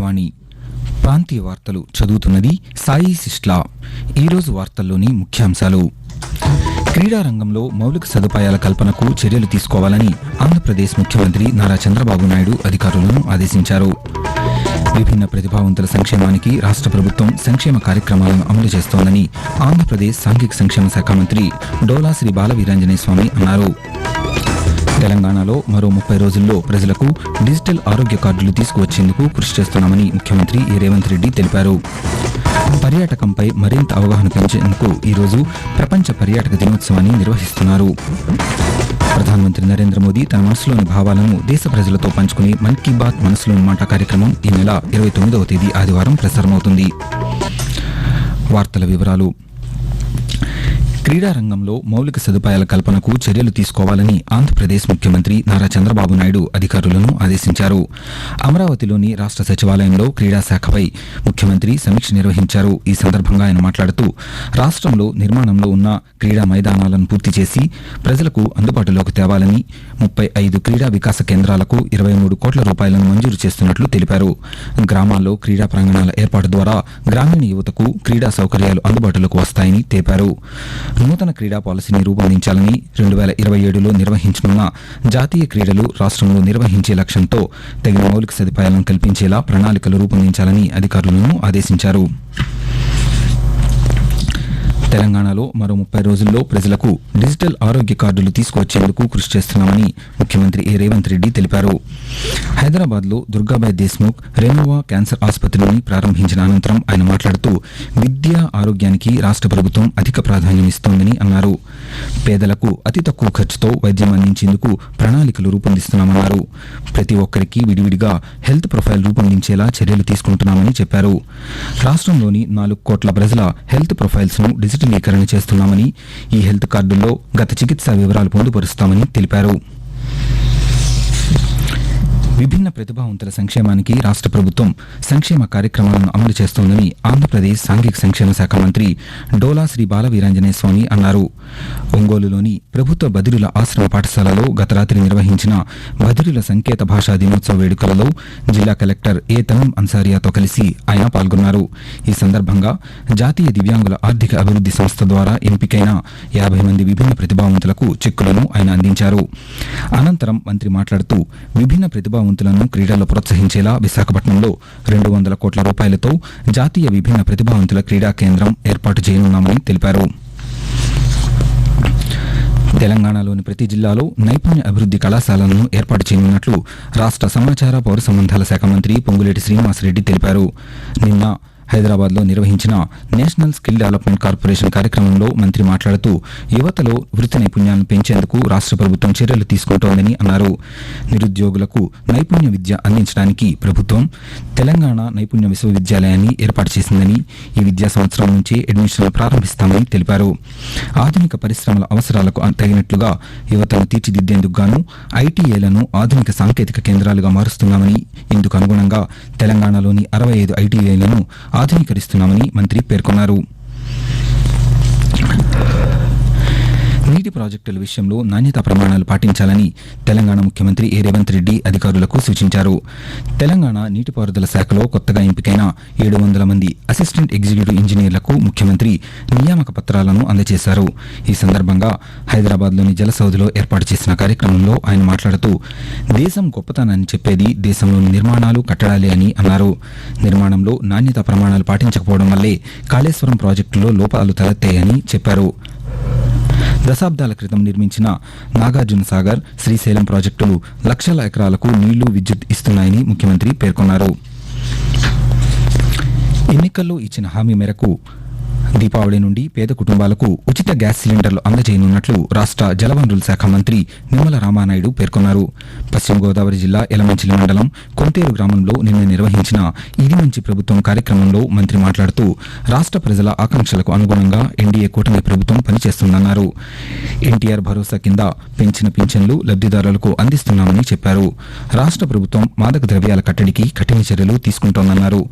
ఆకాశవాణి ప్రాంతీయ వార్తలు చదువుతున్నది సాయి సిస్లా. ఈరోజు వార్తల్లోని ముఖ్యాంశాలు: క్రీడా రంగంలో మౌలిక సదుపాయాల కల్పనకు చర్యలు తీసుకోవాలని ఆంధ్రప్రదేశ్ ముఖ్యమంత్రి నారా చంద్రబాబు నాయుడు అధికారులను ఆదేశించారు. విభిన్న ప్రతిభావంతుల సంక్షేమానికి రాష్ట్ర ప్రభుత్వం సంక్షేమ కార్యక్రమాలను అమలు చేస్తోందని ఆంధ్రప్రదేశ్ సాంఘిక సంక్షేమ శాఖ మంత్రి డోలా శ్రీ బాల వీరాంజనేయ స్వామి అన్నారు. తెలంగాణలో మరో 30 రోజుల్లో ప్రజలకు డిజిటల్ ఆరోగ్య కార్డులు తీసుకువచ్చేందుకు కృషి చేస్తున్నామని ముఖ్యమంత్రి రేవంత్ రెడ్డి తెలిపారు. పర్యాటకంపై మరింత అవగాహన పెంచేందుకు ఈరోజు ప్రపంచ పర్యాటక దినోత్సవాన్ని నిర్వహిస్తున్నారు. ప్రధానమంత్రి నరేంద్ర మోదీ తన మనసులోని భావాలను దేశ ప్రజలతో పంచుకునే మన్ కీ బాత్ మనసులోని మాట కార్యక్రమం ఈ నెల 29వ తేదీ ఆదివారం ప్రసారమవుతుంది. వార్తల వివరాలు: క్రీడా రంగంలో మౌలిక సదుపాయాల కల్పనకు చర్యలు తీసుకోవాలని ఆంధ్రప్రదేశ్ ముఖ్యమంత్రి నారా చంద్రబాబు నాయుడు అధికారులను ఆదేశించారు. అమరావతిలోని రాష్ట్ర సచివాలయంలో క్రీడా శాఖపై ముఖ్యమంత్రి సమీక్ష నిర్వహించారు. ఈ సందర్భంగా ఆయన మాట్లాడుతూ, రాష్ట్రంలో నిర్మాణంలో ఉన్న క్రీడా మైదానాలను పూర్తి చేసి ప్రజలకు అందుబాటులోకి తేవాలని 35 క్రీడా వికాస కేంద్రాలకు 23 కోట్ల రూపాయలను మంజూరు చేస్తున్నట్లు తెలిపారు. గ్రామాల్లో క్రీడా ప్రాంగణాల ఏర్పాటు ద్వారా గ్రామీణ యువతకు క్రీడా సౌకర్యాలు అందుబాటులోకి వస్తాయని తెలిపారు. నూతన క్రీడా పాలసీని రూపొందించాలని 2027లో నిర్వహించనున్న జాతీయ క్రీడలు రాష్ట్రంలో నిర్వహించే లక్ష్యంతో తగిన మౌలిక సదుపాయాలను కల్పించేలా ప్రణాళికలు రూపొందించాలని అధికారులను ఆదేశించారు. తెలంగాణలో మరో 30 రోజుల్లో ప్రజలకు డిజిటల్ ఆరోగ్య కార్డులు తీసుకువచ్చేందుకు కృషి చేస్తున్నామని ముఖ్యమంత్రి రేవంత్ రెడ్డి తెలిపారు. హైదరాబాద్లో దుర్గాబాయ్ దేశ్ముఖ్ రెనోవా క్యాన్సర్ ఆసుపత్రిని ప్రారంభించిన అనంతరం ఆయన మాట్లాడుతూ, విద్య ఆరోగ్యానికి రాష్ట్ర ప్రభుత్వం అధిక ప్రాధాన్యం ఇస్తోందని అన్నారు. పేదలకు అతి తక్కువ ఖర్చుతో వైద్యం అందించేందుకు ప్రణాళికలు రూపొందిస్తున్నామన్నారు. ప్రతి ఒక్కరికి విడివిడిగా హెల్త్ ప్రొఫైల్ రూపొందించేలా చర్యలు తీసుకుంటున్నామని చెప్పారు. రాష్ట్రంలోని 4 కోట్ల ప్రజల హెల్త్ ప్రొఫైల్స్ ను డిజిటలీకరణ చేస్తున్నామని, ఈ హెల్త్ కార్డుల్లో గత చికిత్సా వివరాలు పొందుపరుస్తామని తెలిపారు. విభిన్న ప్రతిభావంతుల సంక్షేమానికి రాష్ట్ర ప్రభుత్వం సంక్షేమ కార్యక్రమాలను అమలు చేస్తోందని ఆంధ్రప్రదేశ్ సాంఘిక సంక్షేమ శాఖ మంత్రి డోలా శ్రీ బాల వీరాంజనేయ స్వామి అన్నారు. ఒంగోలులోని ప్రభుత్వ బదిరుల ఆశ్రమ పాఠశాలలో గత రాత్రి నిర్వహించిన బదిరుల సంకేత భాషా దినోత్సవ వేడుకలలో జిల్లా కలెక్టర్ తమీం అన్సారియాతో కలిసి ఆయన పాల్గొన్నారు. ఈ సందర్భంగా జాతీయ దివ్యాంగుల ఆర్థిక అభివృద్ధి సంస్థ ద్వారా ఎంపికైన 50 మంది విభిన్న ప్రతిభావంతులకు చెక్కులను ఆయన అందించారు. అనంతరం మంత్రి మాట్లాడుతూ, విభిన్న ప్రతిభావంతులను క్రీడల్లో ప్రోత్సహించేలా విశాఖపట్నంలో 200 కోట్ల రూపాయలతో జాతీయ విభిన్న ప్రతిభావంతుల క్రీడా కేంద్రం ఏర్పాటు చేయనున్నామని తెలిపారు. తెలంగాణలోని ప్రతి జిల్లాలో నైపుణ్య అభివృద్ధి కళాశాలలను ఏర్పాటు చేయనున్నట్లు రాష్ట్ర సమాచార పౌర సంబంధాల శాఖ మంత్రి పొంగులేటి శ్రీనివాసరెడ్డి తెలిపారు. నిన్న హైదరాబాద్లో నిర్వహించిన నేషనల్ స్కిల్ డెవలప్మెంట్ కార్పొరేషన్ కార్యక్రమంలో మంత్రి మాట్లాడుతూ, యువతలో వృత్తి నైపుణ్యాలను పెంచేందుకు రాష్ట్ర ప్రభుత్వం చర్యలు తీసుకుంటోందని అన్నారు. నిరుద్యోగులకు నైపుణ్య విద్య అందించడానికి ప్రభుత్వం తెలంగాణ నైపుణ్య విశ్వవిద్యాలయాన్ని ఏర్పాటు చేసిందని, ఈ విద్యా సంవత్సరం నుంచి అడ్మిషన్లు ప్రారంభిస్తామని తెలిపారు. ఆధునిక పరిశ్రమల అవసరాలకు తగినట్లుగా యువతను తీర్చిదిద్దేందుకు గాను ఐటీఐలను ఆధునిక సాంకేతిక కేంద్రాలుగా మారుస్తున్నామని, ఇందుకు అనుగుణంగా తెలంగాణలోని 65 ఐటీఐలను ఆధునీకరిస్తున్నామని మంత్రి పేర్కొన్నారు. నీటి ప్రాజెక్టుల విషయంలో నాణ్యతా ప్రమాణాలు పాటించాలని తెలంగాణ ముఖ్యమంత్రి రేవంత్ రెడ్డి అధికారులకు సూచించారు. తెలంగాణ నీటిపారుదల శాఖలో కొత్తగా ఎంపికైన 700 మంది అసిస్టెంట్ ఎగ్జిక్యూటివ్ ఇంజనీర్లకు ముఖ్యమంత్రి నియామక పత్రాలను అందజేశారు. ఈ సందర్భంగా హైదరాబాద్లోని జలసౌధిలో ఏర్పాటు చేసిన కార్యక్రమంలో ఆయన మాట్లాడుతూ, దేశం గొప్పతనాన్ని చెప్పేది దేశంలోని నిర్మాణాలు, కట్టడాలే అని అన్నారు. నిర్మాణంలో నాణ్యతా ప్రమాణాలు పాటించకపోవడం వల్లే కాళేశ్వరం ప్రాజెక్టులో లోపాలు తలెత్తాయని చెప్పారు. దశాబ్దాల క్రితం నిర్మించిన నాగార్జున సాగర్, శ్రీశైలం ప్రాజెక్టులు లక్షల ఎకరాలకు నీళ్లు, విద్యుత్ ఇస్తున్నాయని ముఖ్యమంత్రి పేర్కొన్నారు. ఎన్నికల్లో ఇచ్చిన హామీ మేరకు దీపావళి నుండి పేద కుటుంబాలకు ఉచిత గ్యాస్ సిలిండర్లు అందజేయనున్నట్లు రాష్ట్ర జలవనరుల శాఖ మంత్రి నిమ్మల రామానాయుడు పేర్కొన్నారు. పశ్చిమ గోదావరి జిల్లా యలమంచిలి మండలం కొంతేరు గ్రామంలో నిన్న నిర్వహించిన ఇది మంచి ప్రభుత్వం కార్యక్రమంలో మంత్రి మాట్లాడుతూ, రాష్ట్ర ప్రజల ఆకాంక్షలకు అనుగుణంగా ఎన్డీఏ కూటమి ప్రభుత్వం పనిచేస్తుందన్నారు. ఎన్టీఆర్ భరోసా కింద పెంచిన పింఛన్లు లబ్ధిదారులకు అందిస్తున్నామని చెప్పారు. రాష్ట్ర ప్రభుత్వం మాదక ద్రవ్యాల కట్టడికి కఠిన చర్యలు తీసుకుంటోందన్నారు.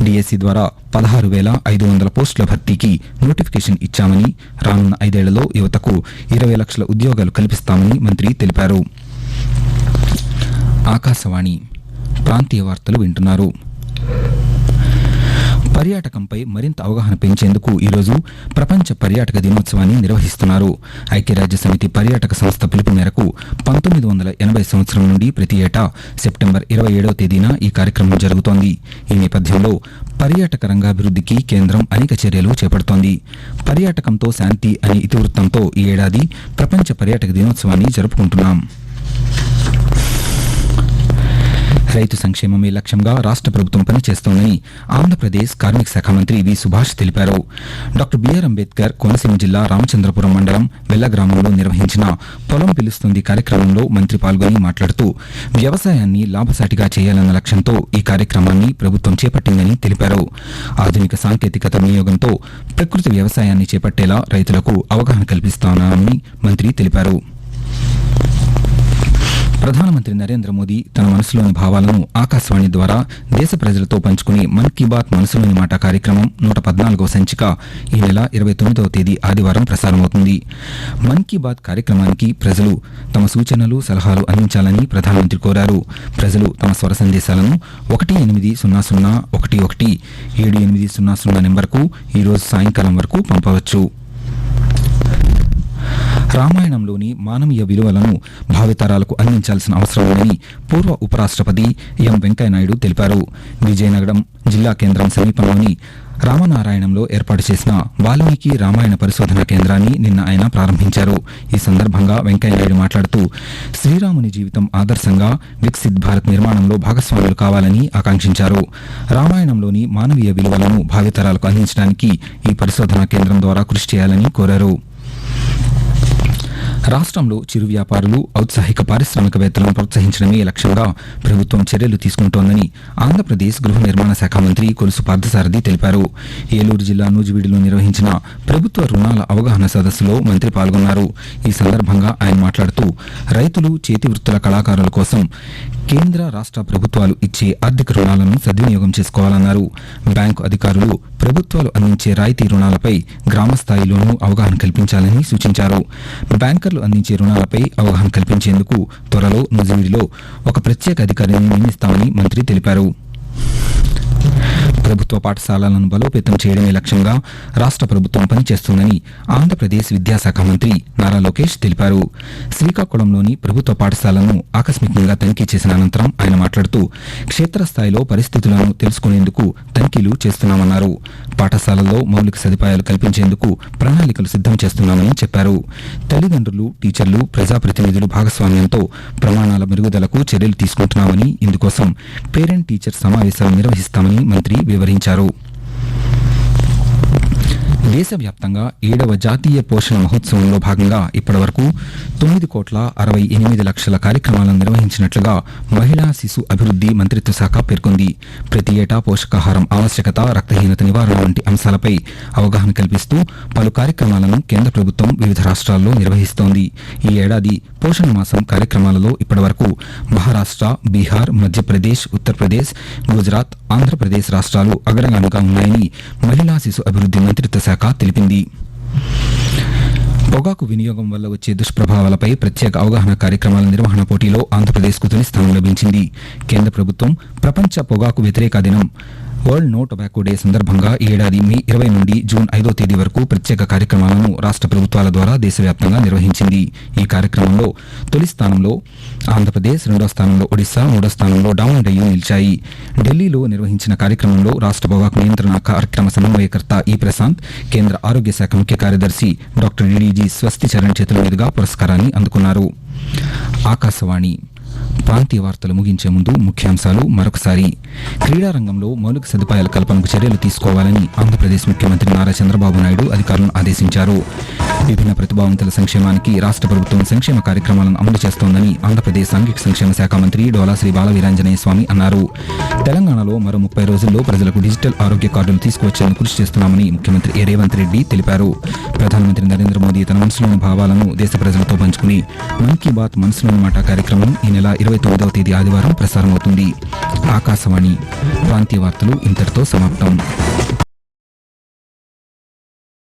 డీఎస్సీ ద్వారా 16,500 పోస్టుల భర్తీకి నోటిఫికేషన్ ఇచ్చామని, రానున్న 5 ఏళ్లలో యువతకు 20 లక్షల ఉద్యోగాలు కల్పిస్తామని మంత్రి తెలిపారు. ఆకాశవాణి ప్రాంతీయ వార్తలు వింటున్నారు. పర్యాటకంపై మరింత అవగాహన పెంచేందుకు ఈరోజు ప్రపంచ పర్యాటక దినోత్సవాన్ని నిర్వహిస్తున్నారు. ఐక్యరాజ్య సమితి పర్యాటక సంస్థ పిలుపు మేరకు 1980 సంవత్సరం నుండి ప్రతి ఏటా సెప్టెంబర్ 27వ తేదీన ఈ కార్యక్రమం జరుగుతోంది. ఈ నేపథ్యంలో పర్యాటక రంగాభివృద్ధికి కేంద్రం అనేక చర్యలు చేపడుతోంది. పర్యాటకంతో శాంతి అనే ఇతివృత్తంతో ఈ ఏడాది ప్రపంచ పర్యాటక దినోత్సవాన్ని జరుపుకుంటున్నాం. రైతు సంక్షేమమే లక్ష్యంగా రాష్ట్ర ప్రభుత్వం పనిచేస్తోందని ఆంధ్రప్రదేశ్ కార్మిక శాఖ మంత్రి వి సుభాష్ తెలిపారు. డాక్టర్ బిఆర్ అంబేద్కర్ కోనసీమ జిల్లా రామచంద్రపురం మండలం వెల్ల గ్రామంలో నిర్వహించిన పొలం పిలుస్తుంది కార్యక్రమంలో మంత్రి పాల్గొని మాట్లాడుతూ వ్యవసాయాన్ని లాభసాటిగా చేయాలన్న లక్ష్యంతో ఈ కార్యక్రమాన్ని ప్రభుత్వం చేపట్టిందని తెలిపారు. ఆధునిక సాంకేతికత వినియోగంతో ప్రకృతి వ్యవసాయాన్ని చేపట్టేలా రైతులకు అవగాహన కల్పిస్తామని మంత్రి తెలిపారు. ప్రధానమంత్రి నరేంద్ర మోదీ తన మనసులోని భావాలను ఆకాశవాణి ద్వారా దేశ ప్రజలతో పంచుకునే మన్ కీ బాత్ మనసులోని మాట కార్యక్రమం 114వ సంచిక ఈ నెల 29వ తేదీ ఆదివారం ప్రసారమవుతుంది. మన్ కీ బాత్ కార్యక్రమానికి ప్రజలు తమ సూచనలు సలహాలు అందించాలని ప్రధానమంత్రి కోరారు. ప్రజలు తమ స్వర సందేశాలను 1800117800 నెంబర్కు ఈరోజు సాయంకాలం వరకు పంపవచ్చు. రామాయణంలోని మానవీయ విలువలను భావితరాలకు అందించాల్సిన అవసరం ఉందని పూర్వ ఉపరాష్ట్రపతి ఎం వెంకయ్యనాయుడు తెలిపారు. విజయనగరం జిల్లా కేంద్రం సమీపంలోని రామనారాయణంలో ఏర్పాటు చేసిన వాల్మీకి రామాయణ పరిశోధన కేంద్రాన్ని నిన్న ఆయన ప్రారంభించారు. ఈ సందర్భంగా వెంకయ్యనాయుడు మాట్లాడుతూ శ్రీరాముని జీవితం ఆదర్శంగా వికసిత్ భారత్ నిర్మాణంలో భాగస్వాములు కావాలని ఆకాంక్షించారు. రామాయణంలోని మానవీయ విలువలను భావితరాలకు అందించడానికి ఈ పరిశోధనా కేంద్రం ద్వారా కృషి చేయాలని కోరారు. రాష్ట్రంలో చిరు వ్యాపారులు ఔత్సాహిక పారిశ్రామికవేత్తలను ప్రోత్సహించడమే లక్ష్యంగా ప్రభుత్వం చర్యలు తీసుకుంటోందని ఆంధ్రప్రదేశ్ గృహ నిర్మాణ శాఖ మంత్రి కొలుసు పార్థసారథి తెలిపారు. ఏలూరు జిల్లా నూజివీడులో నిర్వహించిన ప్రభుత్వ రుణాల అవగాహన సదస్సులో మంత్రి పాల్గొన్నారు. ఈ సందర్భంగా ఆయన మాట్లాడుతూ రైతులు, చేతి వృత్తుల కళాకారుల కోసం కేంద్ర రాష్ట్ర ప్రభుత్వాలు ఇచ్చే ఆర్థిక రుణాలను సద్వినియోగం చేసుకోవాలన్నారు. బ్యాంకు అధికారులు ప్రభుత్వాలు అందించే రాయితీ రుణాలపై గ్రామ స్థాయిలోనూ అవగాహన కల్పించాలని సూచించారు. బ్యాంకర్లు అందించే రుణాలపై అవగాహన కల్పించేందుకు త్వరలో నూజివీడులో ఒక ప్రత్యేక అధికారిని నియమిస్తామని మంత్రి తెలిపారు. ప్రభుత్వ పాఠశాలలను బలోపేతం చేయడమే లక్ష్యంగా రాష్ట్ర ప్రభుత్వం పనిచేస్తుందని ఆంధ్రప్రదేశ్ విద్యాశాఖ మంత్రి నారా లోకేష్ తెలిపారు. శ్రీకాకుళంలోని ప్రభుత్వ పాఠశాలను ఆకస్మికంగా తనిఖీ చేసిన అనంతరం ఆయన మాట్లాడుతూ క్షేత్రస్థాయిలో పరిస్థితులను తెలుసుకునేందుకు తనిఖీలు చేస్తున్నామన్నారు. పాఠశాలల్లో మౌలిక సదుపాయాలు కల్పించేందుకు ప్రణాళికలు సిద్ధం చేస్తున్నామని చెప్పారు. తల్లిదండ్రులు, టీచర్లు, ప్రజాప్రతినిధులు భాగస్వామ్యంతో ప్రమాణాల మెరుగుదలకు చర్యలు తీసుకుంటున్నామని, ఇందుకోసం పేరెంట్ టీచర్ సమావేశాలు నిర్వహిస్తామని మంత్రి వివరించారు. దేశవ్యాప్తంగా 7వ జాతీయ పోషణ మహోత్సవంలో భాగంగా ఇప్పటివరకు 9,68,00,000 కార్యక్రమాలను నిర్వహించినట్లుగా మహిళా శిశు అభివృద్ధి మంత్రిత్వ శాఖ పేర్కొంది. ప్రతి ఏటా పోషకాహారం ఆవశ్యకత, రక్తహీనత నివారణ వంటి అంశాలపై అవగాహన కల్పిస్తూ పలు కార్యక్రమాలను కేంద్ర ప్రభుత్వం వివిధ రాష్ట్రాల్లో నిర్వహిస్తోంది. ఈ ఏడాది పోషణ మాసం కార్యక్రమాలలో ఇప్పటివరకు మహారాష్ట్ర, బీహార్, మధ్యప్రదేశ్, ఉత్తరప్రదేశ్, గుజరాత్, ఆంధ్రప్రదేశ్ రాష్ట్రాలు అగ్రగామిగా ఉన్నాయని మహిళా శిశు అభివృద్ధి మంత్రిత్వ శాఖ తెలిపింది. పొగాకు వినియోగం వల్ల వచ్చే దుష్ప్రభావాలపై ప్రత్యేక అవగాహన కార్యక్రమాల నిర్వహణ పోటీలో ఆంధ్రప్రదేశ్కు తొలి స్థానం లభించింది. కేంద్ర ప్రభుత్వం ప్రపంచ పొగాకు వ్యతిరేక దినం వరల్డ్ నో టొబాకో డే సందర్భంగా ఈ ఏడాది మే 20 నుండి జూన్ 5వ తేదీ వరకు ప్రత్యేక కార్యక్రమాలను రాష్ట్ర ప్రభుత్వాల ద్వారా దేశవ్యాప్తంగా నిర్వహించింది. ఈ కార్యక్రమంలో తొలి స్థానంలో ఆంధ్రప్రదేశ్, 2వ స్థానంలో ఒడిశా, 3వ స్థానంలో డామన్ డయ్యూ నిలిచాయి. ఢిల్లీలో నిర్వహించిన కార్యక్రమంలో రాష్ట్ర పొగాకు నియంత్రణ కార్యక్రమ సమన్వయకర్త ఈ ప్రశాంత్, కేంద్ర ఆరోగ్య శాఖ ముఖ్య కార్యదర్శి డాక్టర్ డిడిజీ స్వస్తి చరణ్ చేతుల మీదుగా పురస్కారాన్ని అందుకున్నారు. ఆకాశవాణి ప్రాంతీయ వార్తలు ముగించే ముందు ముఖ్యాంశాలు మరొకసారి. క్రీడారంగంలో మౌలిక సదుపాయాల కల్పనకు చర్యలు తీసుకోవాలని ఆంధ్రప్రదేశ్ ముఖ్యమంత్రి నారా చంద్రబాబు నాయుడు అధికారులను ఆదేశించారు. విభిన్న ప్రతిభావంతుల సంక్షేమానికి రాష్ట్ర ప్రభుత్వం సంక్షేమ కార్యక్రమాలను అమలు చేస్తోందని ఆంధ్రప్రదేశ్ సాంఘిక సంక్షేమ శాఖ మంత్రి డోలా శ్రీ బాల వీరాంజనేయ స్వామి అన్నారు. తెలంగాణలో మరో 30 రోజుల్లో ప్రజలకు డిజిటల్ ఆరోగ్య కార్డులు తీసుకువచ్చేందుకు కృషి చేస్తున్నామని ముఖ్యమంత్రి రేవంత్ రెడ్డి తెలిపారు. ప్రధానమంత్రి నరేంద్ర మోదీ తన మనసులోని భావాలను దేశ ప్రజలతో పంచుకుని మన్ కీ బాత్ మనసులోని మాట కార్యక్రమం ఈ నెల 29వ తేదీ ఆదివారం ప్రసారమవుతుంది. ఆకాశవాణి ప్రాంతీయ వార్తలు ఇంతటితో సమాప్తం.